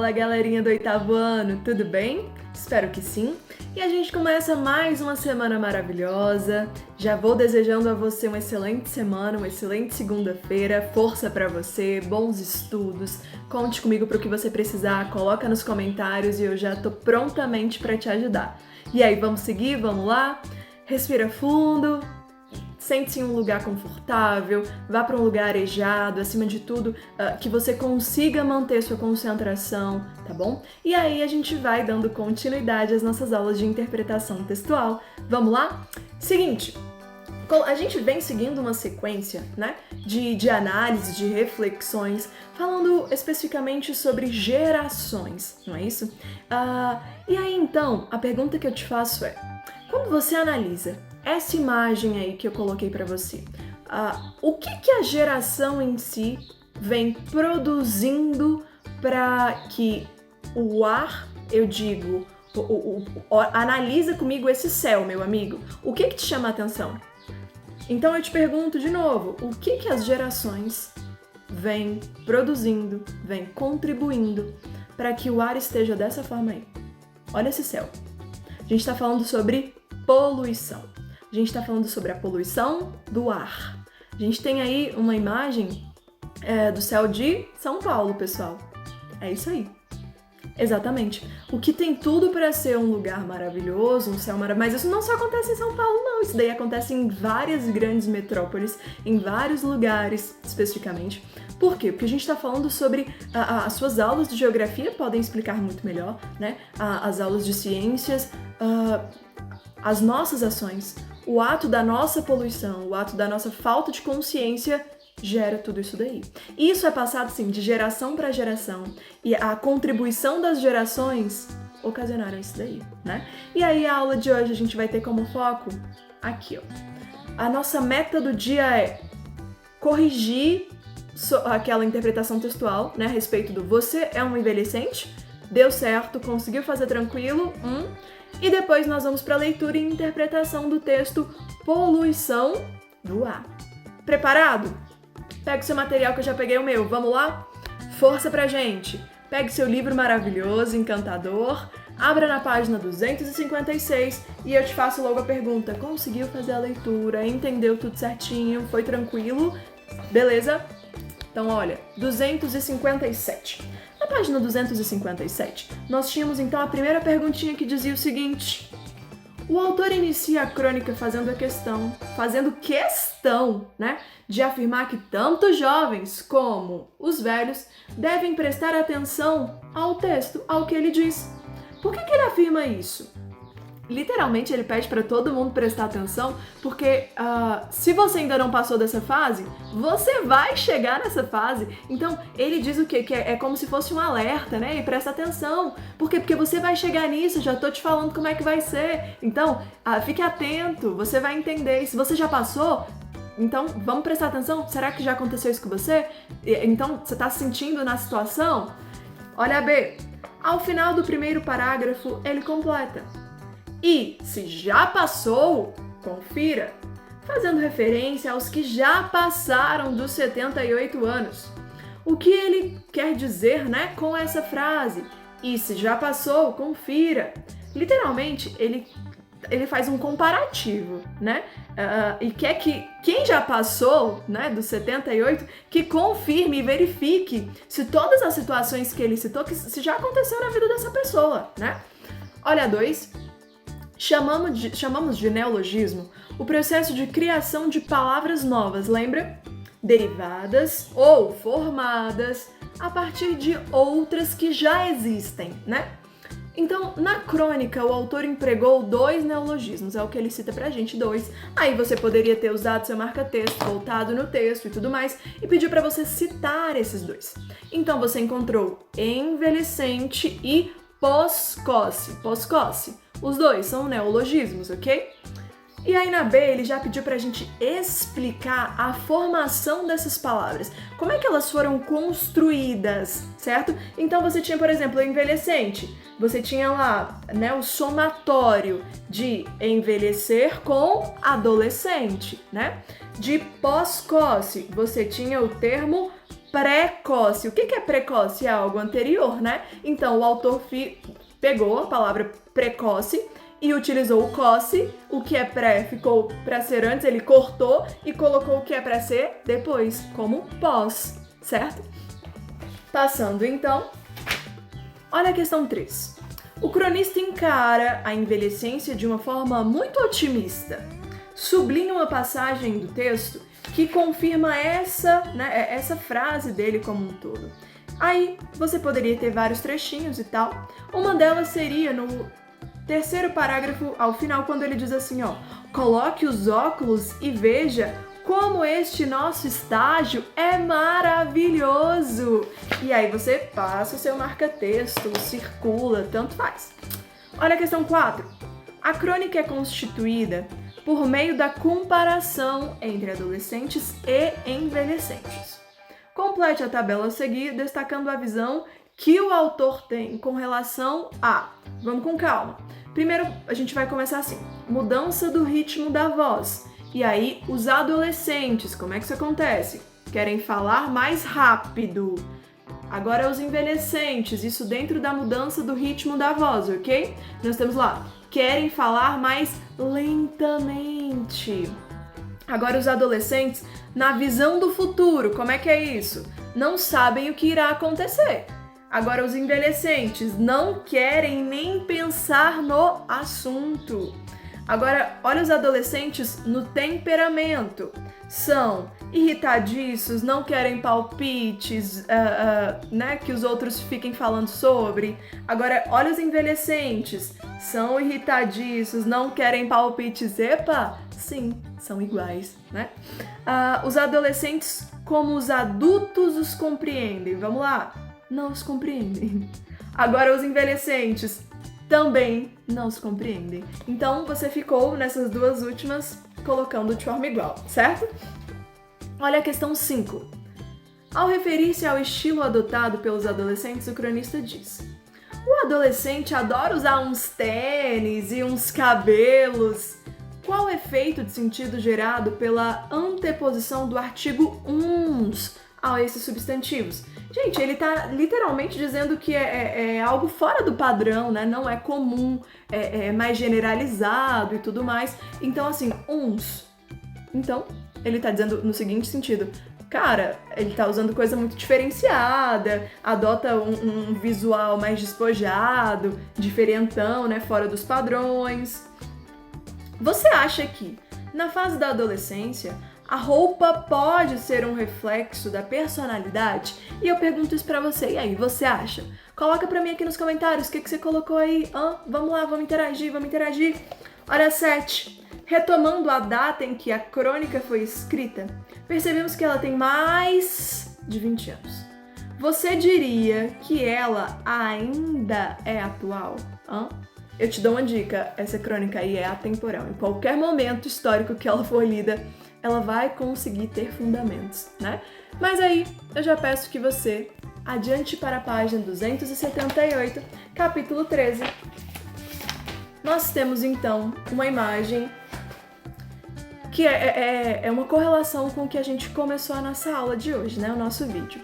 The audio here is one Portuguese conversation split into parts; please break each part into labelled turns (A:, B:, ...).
A: Fala, galerinha do oitavo ano, tudo bem? Espero que sim. E a gente começa mais uma semana maravilhosa. Já vou desejando a você uma excelente semana, uma excelente segunda-feira. Força pra você, bons estudos. Conte comigo pro que você precisar, coloca nos comentários e eu já tô prontamente pra te ajudar. E aí, vamos seguir? Vamos lá? Respira fundo. Sente-se em um lugar confortável, vá para um lugar arejado, acima de tudo, que você consiga manter sua concentração, tá bom? E aí a gente vai dando continuidade às nossas aulas de interpretação textual. Vamos lá? Seguinte, a gente vem seguindo uma sequência, né, de análise, de reflexões, falando especificamente sobre gerações, não é isso? E aí então, a pergunta que eu te faço é, quando você analisa essa imagem aí que eu coloquei para você, o que a geração em si vem produzindo para que o ar, eu digo, analisa comigo esse céu, meu amigo. O que te chama a atenção? Então eu te pergunto de novo, o que as gerações vêm produzindo, vêm contribuindo para que o ar esteja dessa forma aí? Olha esse céu. A gente está falando sobre poluição. A gente está falando sobre a poluição do ar. A gente tem aí uma imagem do céu de São Paulo, pessoal. É isso aí. Exatamente. O que tem tudo para ser um lugar maravilhoso, um céu maravilhoso. Mas isso não só acontece em São Paulo, não. Isso daí acontece em várias grandes metrópoles, em vários lugares especificamente. Por quê? Porque a gente está falando sobre... as suas aulas de geografia podem explicar muito melhor, né? As aulas de ciências, as nossas ações, o ato da nossa poluição, o ato da nossa falta de consciência gera tudo isso daí. E isso é passado, sim, de geração para geração. E a contribuição das gerações ocasionaram isso daí, né? E aí a aula de hoje a gente vai ter como foco aqui, ó. A nossa meta do dia é corrigir aquela interpretação textual, né, a respeito do você é um envelhecente, deu certo, conseguiu fazer tranquilo, e depois nós vamos para a leitura e interpretação do texto Poluição do Ar. Preparado? Pega o seu material que eu já peguei o meu, vamos lá? Força pra gente! Pegue seu livro maravilhoso, encantador, abra na página 256 e eu te faço logo a pergunta, conseguiu fazer a leitura, entendeu tudo certinho, foi tranquilo? Beleza? Então olha, 257. Na página 257, nós tínhamos então a primeira perguntinha que dizia o seguinte: o autor inicia a crônica fazendo questão, né, de afirmar que tanto jovens como os velhos devem prestar atenção ao texto, ao que ele diz. Por que ele afirma isso? Literalmente ele pede para todo mundo prestar atenção, porque se você ainda não passou dessa fase, você vai chegar nessa fase. Então ele diz o quê? Que é como se fosse um alerta, né? E presta atenção. Por quê? Porque você vai chegar nisso, já tô te falando como é que vai ser. Então fique atento, você vai entender. E se você já passou, então vamos prestar atenção. Será que já aconteceu isso com você? Então você tá se sentindo na situação? Olha B, ao final do primeiro parágrafo ele completa: e se já passou, confira, fazendo referência aos que já passaram dos 78 anos. O que ele quer dizer, né, com essa frase? E se já passou, confira. Literalmente, ele faz um comparativo, né? E quer que quem já passou, né, dos 78, que confirme e verifique se todas as situações que ele citou, que se já aconteceu na vida dessa pessoa, né? Olha, 2. Chamamos de neologismo o processo de criação de palavras novas, lembra? Derivadas ou formadas a partir de outras que já existem, né? Então, na crônica, o autor empregou 2 neologismos, é o que ele cita pra gente, 2. Aí você poderia ter usado seu marca-texto, voltado no texto e tudo mais, e pediu pra você citar esses 2. Então, você encontrou envelhecente e poscoce. Os 2 são neologismos, ok? E aí na B ele já pediu pra gente explicar a formação dessas palavras. Como é que elas foram construídas, certo? Então você tinha, por exemplo, envelhecente. Você tinha lá, né, o somatório de envelhecer com adolescente, né? De poscoce, você tinha o termo precoce. O que é precoce? É algo anterior, né? Então, o autor pegou a palavra precoce e utilizou o coce. O que é pré ficou para ser antes, ele cortou e colocou o que é para ser depois, como pós, certo? Passando, então, olha a questão 3. O cronista encara a envelhecência de uma forma muito otimista. Sublinha uma passagem do texto que confirma essa frase dele como um todo. Aí você poderia ter vários trechinhos e tal. Uma delas seria no terceiro parágrafo, ao final, quando ele diz assim, ó: coloque os óculos e veja como este nosso estágio é maravilhoso. E aí você passa o seu marca-texto, circula, tanto faz. Olha a questão 4. A crônica é constituída por meio da comparação entre adolescentes e envelhecentes. Complete a tabela a seguir, destacando a visão que o autor tem com relação a... Vamos com calma. Primeiro, a gente vai começar assim. Mudança do ritmo da voz. E aí, os adolescentes, como é que isso acontece? Querem falar mais rápido. Agora, os envelhecentes, isso dentro da mudança do ritmo da voz, ok? Nós temos lá, querem falar mais lentamente. Agora, os adolescentes, na visão do futuro, como é que é isso? Não sabem o que irá acontecer. Agora, os envelhecentes não querem nem pensar no assunto. Agora, olha os adolescentes no temperamento. São irritadiços, não querem palpites, que os outros fiquem falando sobre. Agora, olha os envelhecentes. São irritadiços, não querem palpites. Epa, sim, são iguais, né? Os adolescentes, como os adultos os compreendem. Vamos lá? Não os compreendem. Agora, os envelhecentes também não se compreendem. Então, você ficou nessas duas últimas colocando de forma igual, certo? Olha a questão 5. Ao referir-se ao estilo adotado pelos adolescentes, o cronista diz: o adolescente adora usar uns tênis e uns cabelos. Qual o efeito de sentido gerado pela anteposição do artigo uns a esses substantivos? Gente, ele tá literalmente dizendo que é algo fora do padrão, né? Não é comum, é mais generalizado e tudo mais. Então, assim, uns. Então, ele tá dizendo no seguinte sentido: cara, ele tá usando coisa muito diferenciada, adota um visual mais despojado, diferentão, né? Fora dos padrões. Você acha que, na fase da adolescência, a roupa pode ser um reflexo da personalidade? E eu pergunto isso pra você. E aí, você acha? Coloca pra mim aqui nos comentários o que você colocou aí. Vamos lá, vamos interagir. Olha 7. Retomando a data em que a crônica foi escrita, percebemos que ela tem mais de 20 anos. Você diria que ela ainda é atual? Eu te dou uma dica, essa crônica aí é atemporal. Em qualquer momento histórico que ela for lida, ela vai conseguir ter fundamentos, né? Mas aí, eu já peço que você adiante para a página 278, capítulo 13. Nós temos, então, uma imagem que é uma correlação com o que a gente começou a nossa aula de hoje, né? O nosso vídeo.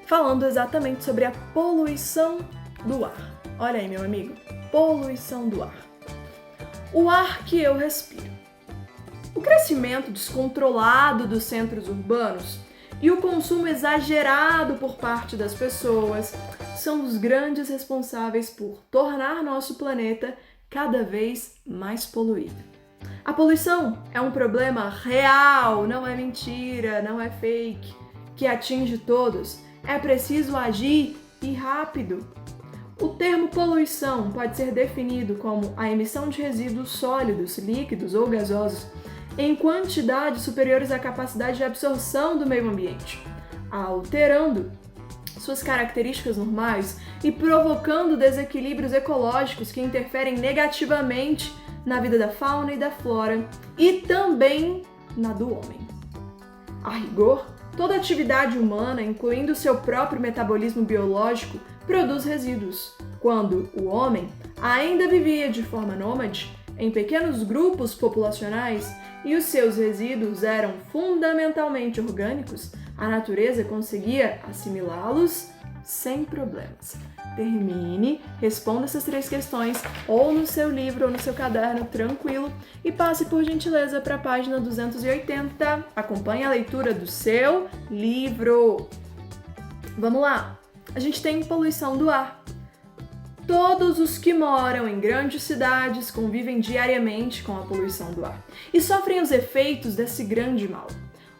A: Falando exatamente sobre a poluição do ar. Olha aí, meu amigo. Poluição do ar. O ar que eu respiro. O crescimento descontrolado dos centros urbanos e o consumo exagerado por parte das pessoas são os grandes responsáveis por tornar nosso planeta cada vez mais poluído. A poluição é um problema real, não é mentira, não é fake, que atinge todos. É preciso agir e rápido. O termo poluição pode ser definido como a emissão de resíduos sólidos, líquidos ou gasosos em quantidades superiores à capacidade de absorção do meio ambiente, alterando suas características normais e provocando desequilíbrios ecológicos que interferem negativamente na vida da fauna e da flora e também na do homem. A rigor, toda atividade humana, incluindo seu próprio metabolismo biológico, produz resíduos. Quando o homem ainda vivia de forma nômade, em pequenos grupos populacionais e os seus resíduos eram fundamentalmente orgânicos, a natureza conseguia assimilá-los sem problemas. Termine, responda essas 3 questões ou no seu livro ou no seu caderno, tranquilo, e passe por gentileza para a página 280. Acompanhe a leitura do seu livro. Vamos lá! A gente tem poluição do ar. Todos os que moram em grandes cidades convivem diariamente com a poluição do ar e sofrem os efeitos desse grande mal.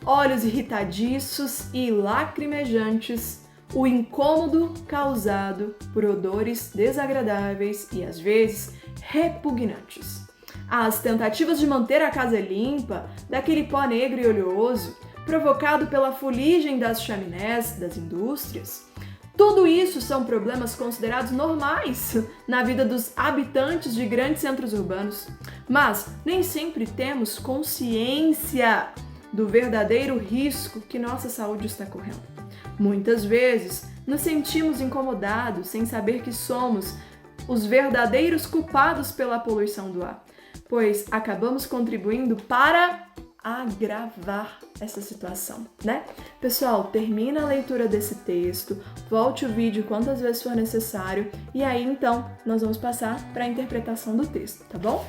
A: Olhos irritadiços e lacrimejantes, o incômodo causado por odores desagradáveis e, às vezes, repugnantes. As tentativas de manter a casa limpa daquele pó negro e oleoso, provocado pela fuligem das chaminés das indústrias. Tudo isso são problemas considerados normais na vida dos habitantes de grandes centros urbanos, mas nem sempre temos consciência do verdadeiro risco que nossa saúde está correndo. Muitas vezes nos sentimos incomodados sem saber que somos os verdadeiros culpados pela poluição do ar, pois acabamos contribuindo para agravar essa situação, né? Pessoal, termina a leitura desse texto, volte o vídeo quantas vezes for necessário e aí então nós vamos passar para a interpretação do texto, tá bom?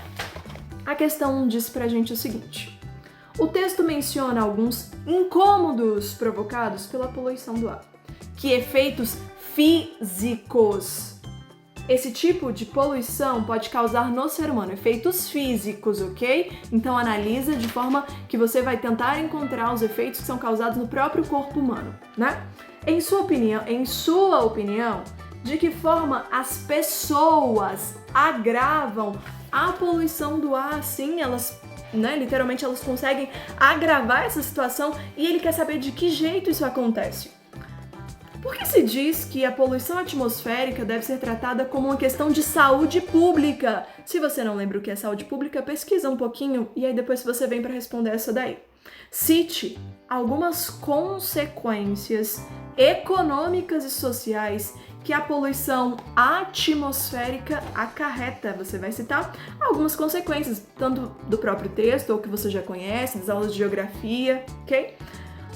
A: A questão 1 diz pra gente o seguinte: o texto menciona alguns incômodos provocados pela poluição do ar. Que efeitos físicos esse tipo de poluição pode causar no ser humano? Efeitos físicos, ok? Então analisa de forma que você vai tentar encontrar os efeitos que são causados no próprio corpo humano, né? Em sua opinião, de que forma as pessoas agravam a poluição do ar? Sim, elas literalmente elas conseguem agravar essa situação e ele quer saber de que jeito isso acontece. Porque se diz que a poluição atmosférica deve ser tratada como uma questão de saúde pública. Se você não lembra o que é saúde pública, pesquisa um pouquinho e aí depois você vem para responder essa daí. Cite algumas consequências econômicas e sociais que a poluição atmosférica acarreta. Você vai citar algumas consequências, tanto do próprio texto ou que você já conhece, das aulas de geografia, ok?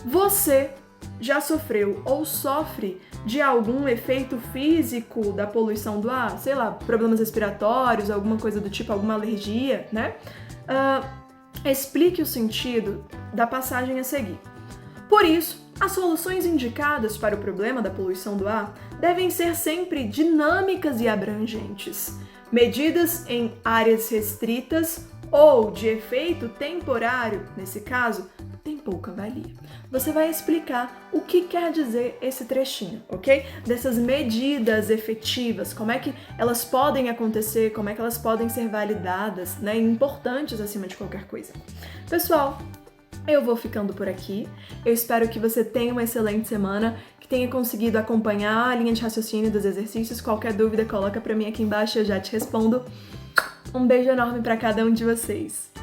A: Você já sofreu ou sofre de algum efeito físico da poluição do ar? Sei lá, problemas respiratórios, alguma coisa do tipo, alguma alergia, né? Explique o sentido da passagem a seguir. Por isso, as soluções indicadas para o problema da poluição do ar devem ser sempre dinâmicas e abrangentes. Medidas em áreas restritas ou de efeito temporário, nesse caso, tem pouca valia. Você vai explicar o que quer dizer esse trechinho, ok? Dessas medidas efetivas, como é que elas podem acontecer, como é que elas podem ser validadas, né? Importantes acima de qualquer coisa. Pessoal, eu vou ficando por aqui. Eu espero que você tenha uma excelente semana, que tenha conseguido acompanhar a linha de raciocínio dos exercícios. Qualquer dúvida, coloca pra mim aqui embaixo, eu já te respondo. Um beijo enorme pra cada um de vocês.